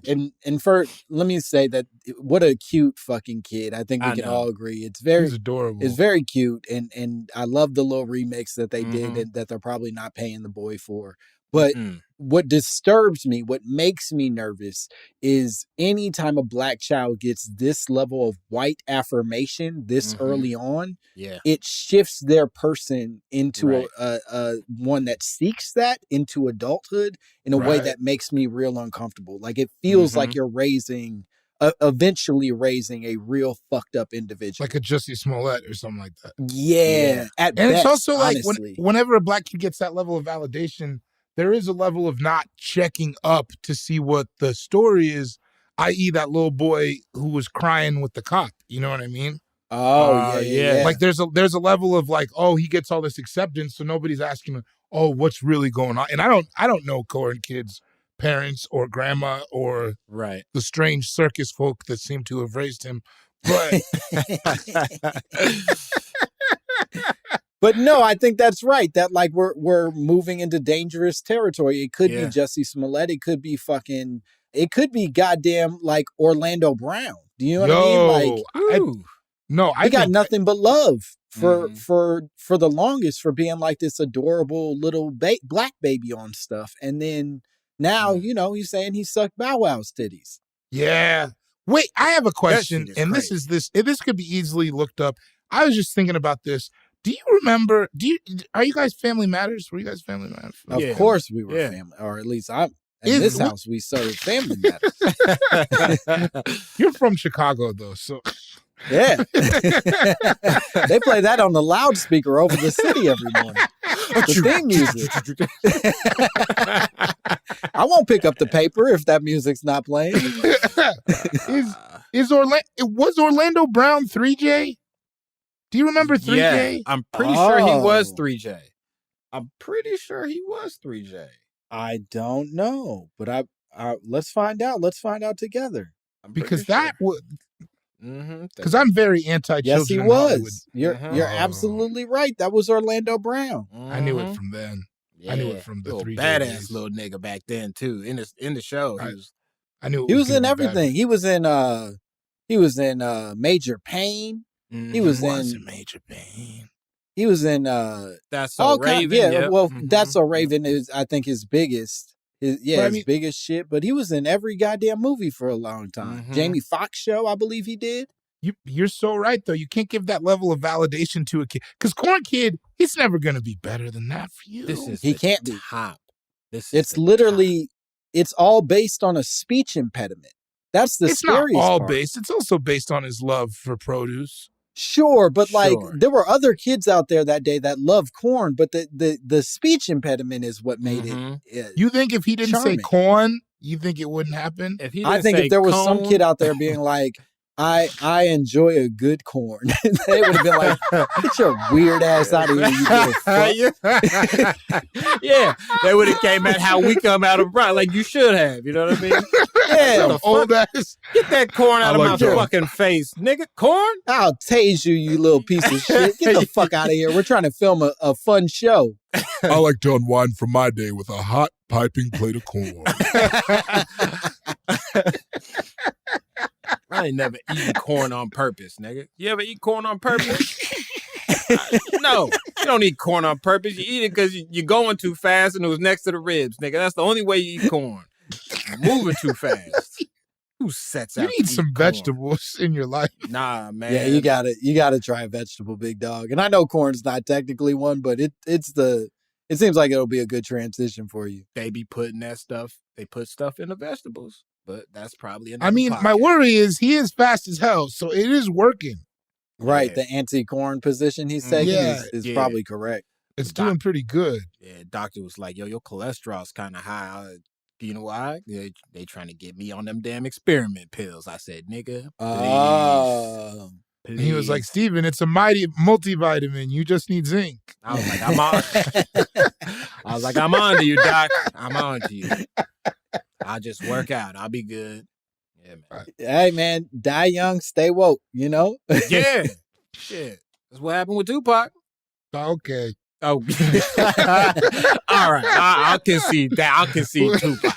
and for let me say that what a cute fucking kid. I think we can all agree. He's adorable. It's very cute, and I love the little remix that they did and that they're probably not paying the boy for. But what disturbs me, what makes me nervous is anytime a black child gets this level of white affirmation this early on, it shifts their person into a one that seeks that into adulthood in a way that makes me real uncomfortable. Like it feels like you're eventually raising a real fucked up individual. Like a Jussie Smollett or something like that. Yeah. And best, it's also like honestly. whenever a black kid gets that level of validation, there is a level of not checking up to see what the story is, i.e. that little boy who was crying with the cop. You know what I mean? Oh, yeah. Like there's a level of like, oh, he gets all this acceptance, so nobody's asking him, oh, what's really going on? And I don't know Corn Kid's parents or grandma or the strange circus folk that seem to have raised him. But But no, I think that's right. That like we're moving into dangerous territory. It could be Jussie Smollett. It could be goddamn like Orlando Brown. Do you know what I mean? Like, I got nothing but love for the longest for being like this adorable little black baby on stuff. And then now, you know, he's saying he sucked Bow Wow's titties. Yeah. Wait, I have a question, and crazy. This could be easily looked up. I was just thinking about this. Do you remember? Are you guys Family Matters? Were you guys Family Matters? Of course we were family, or at least in this house we serve Family Matters. You're from Chicago though, so Yeah. They play that on the loudspeaker over the city every morning. The theme music. I won't pick up the paper if that music's not playing. Was Orlando Brown 3J? Do you remember 3J? Yeah, I'm pretty sure he was 3J. I'm pretty sure he was 3J. I don't know, but I let's find out. Let's find out together. Because that would. Because I'm very anti-children. Yes, he was. You're absolutely right. That was Orlando Brown. I knew it from then. Yeah. I knew it from the 3J badass days. Little nigga back then too. In the show, I knew he was in everything. He was in Major Pain. He was in Major Pain. He was in That's So Raven. Yeah, well, That's So Raven is, I think, his biggest. His biggest shit. But he was in every goddamn movie for a long time. Jamie Foxx show, I believe he did. You're so right, though. You can't give that level of validation to a kid. Because Corn Kid, he's never going to be better than that for you. He can't be. Top. It's literally, it's all based on a speech impediment. That's the scariest part. It's not all based. It's also based on his love for produce. Sure, but like there were other kids out there that day that loved corn, but the speech impediment is what made it. You think if he didn't say corn, you think it wouldn't happen? I think if there was some kid out there being like, I enjoy a good corn, they would have been like, get your weird ass out of here, you little fuck. Yeah, they would have came at how we come out of Brown, like you should have. You know what I mean? Yeah, old ass. Get that corn out of my fucking face, nigga. Corn? I'll tase you little piece of shit. Get the fuck out of here. We're trying to film a fun show. I like to unwind from my day with a hot piping plate of corn. I ain't never eaten corn on purpose, nigga. You ever eat corn on purpose? No, you don't eat corn on purpose. You eat it because you're going too fast and it was next to the ribs, nigga. That's the only way you eat corn. You're moving too fast. Who sets out? You need some vegetables in your life. Nah, man. Yeah, you gotta try a vegetable, big dog. And I know corn's not technically one, but it seems like it'll be a good transition for you. They be putting that stuff. They put stuff in the vegetables, but that's probably. I mean, my worry is he is fast as hell, so it is working. Right, the anti-corn position he's taking is probably correct. It's doing pretty good. Yeah, doctor was like, "Yo, your cholesterol's kind of high." You know why? They trying to get me on them damn experiment pills. I said, "Nigga, please." And he was like, "Stephen, it's a mighty multivitamin. You just need zinc." I was like, "I'm on to you, doc. I'm on to you. I'll just work out. I'll be good." Yeah, man. Hey, man, die young, stay woke, you know? Yeah. Shit. That's what happened with Tupac. Okay. Oh. All right. I'll concede that. I'll concede Tupac.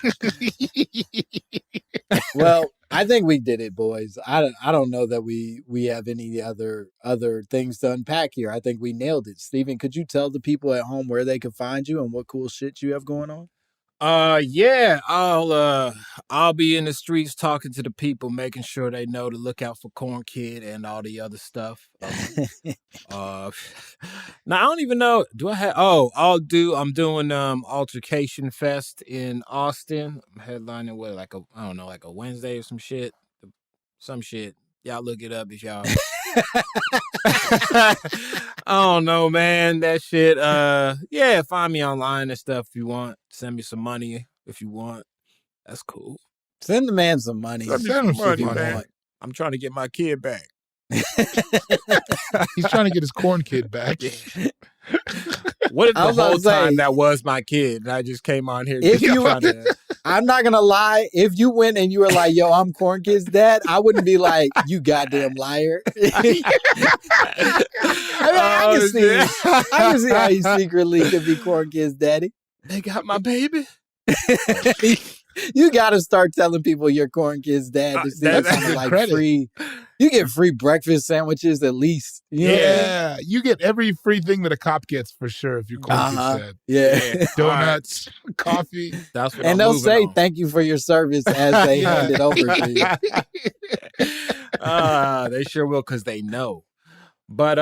Well, I think we did it, boys. I don't know that we have any other things to unpack here. I think we nailed it. Stephen, could you tell the people at home where they can find you and what cool shit you have going on? Yeah, I'll be in the streets talking to the people, making sure they know to look out for Corn Kid and all the other stuff. Now I don't even know. Do I have? I'm doing Altercation Fest in Austin. I'm headlining with like a Wednesday or some shit. Y'all look it up if y'all. I don't know, man. That shit. Yeah, find me online and stuff if you want. Send me some money if you want. That's cool. Send the man some money. Send me some money, man. I'm trying to get my kid back. He's trying to get his corn kid back. What if the whole time that was my kid and I just came on here? I'm not gonna lie. If you went and you were like, "Yo, I'm Corn Kid's dad," I wouldn't be like, "You goddamn liar." I can see how you secretly could be Corn Kid's daddy. They got my baby. You got to start telling people you're Corn Kid's dad. That's like credit. Free. You get free breakfast sandwiches at least. Yeah, you get every free thing that a cop gets for sure if you're Corn Kid's dad. Yeah, donuts, coffee. That's what and they'll say thank you for your service as they hand it over to you. They sure will because they know. But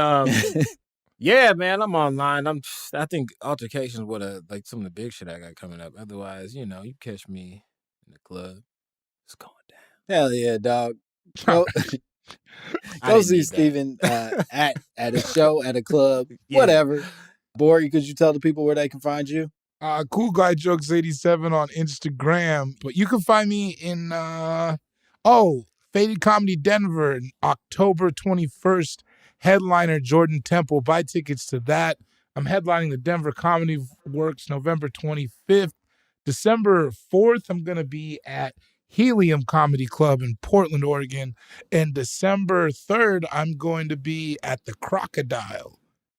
yeah, man, I'm online. I think altercations with like some of the big shit I got coming up. Otherwise, you catch me in the club. It's going down. Hell yeah, dog. Well, Go see Stephen at a show, at a club, whatever. Bori, could you tell the people where they can find you? Cool Guy Jokes 87 on Instagram. But you can find me in Faded Comedy Denver, October 21st. Headliner Jordan Temple. Buy tickets to that. I'm headlining the Denver Comedy Works November 25th. December 4th, I'm going to be at Helium Comedy Club in Portland, Oregon. And December 3rd, I'm going to be at the Crocodile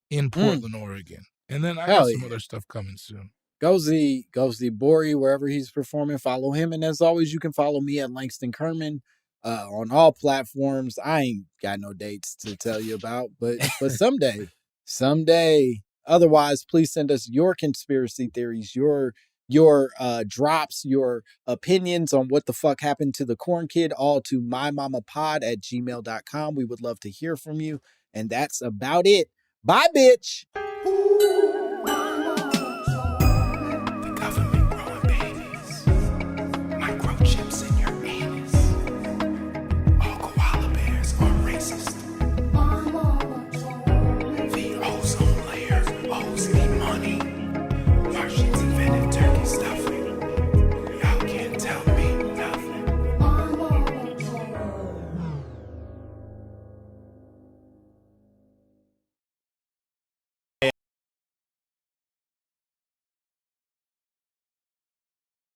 in Portland, Oregon. And then I got some other stuff coming soon. Go see Bori wherever he's performing. Follow him. And as always, you can follow me at Langston Kerman on all platforms. I ain't got no dates to tell you about, but someday. Otherwise, please send us your conspiracy theories, your drops, your opinions on what the fuck happened to the corn kid, all to mymommapod@gmail.com. We would love to hear from you. And that's about it. Bye, bitch.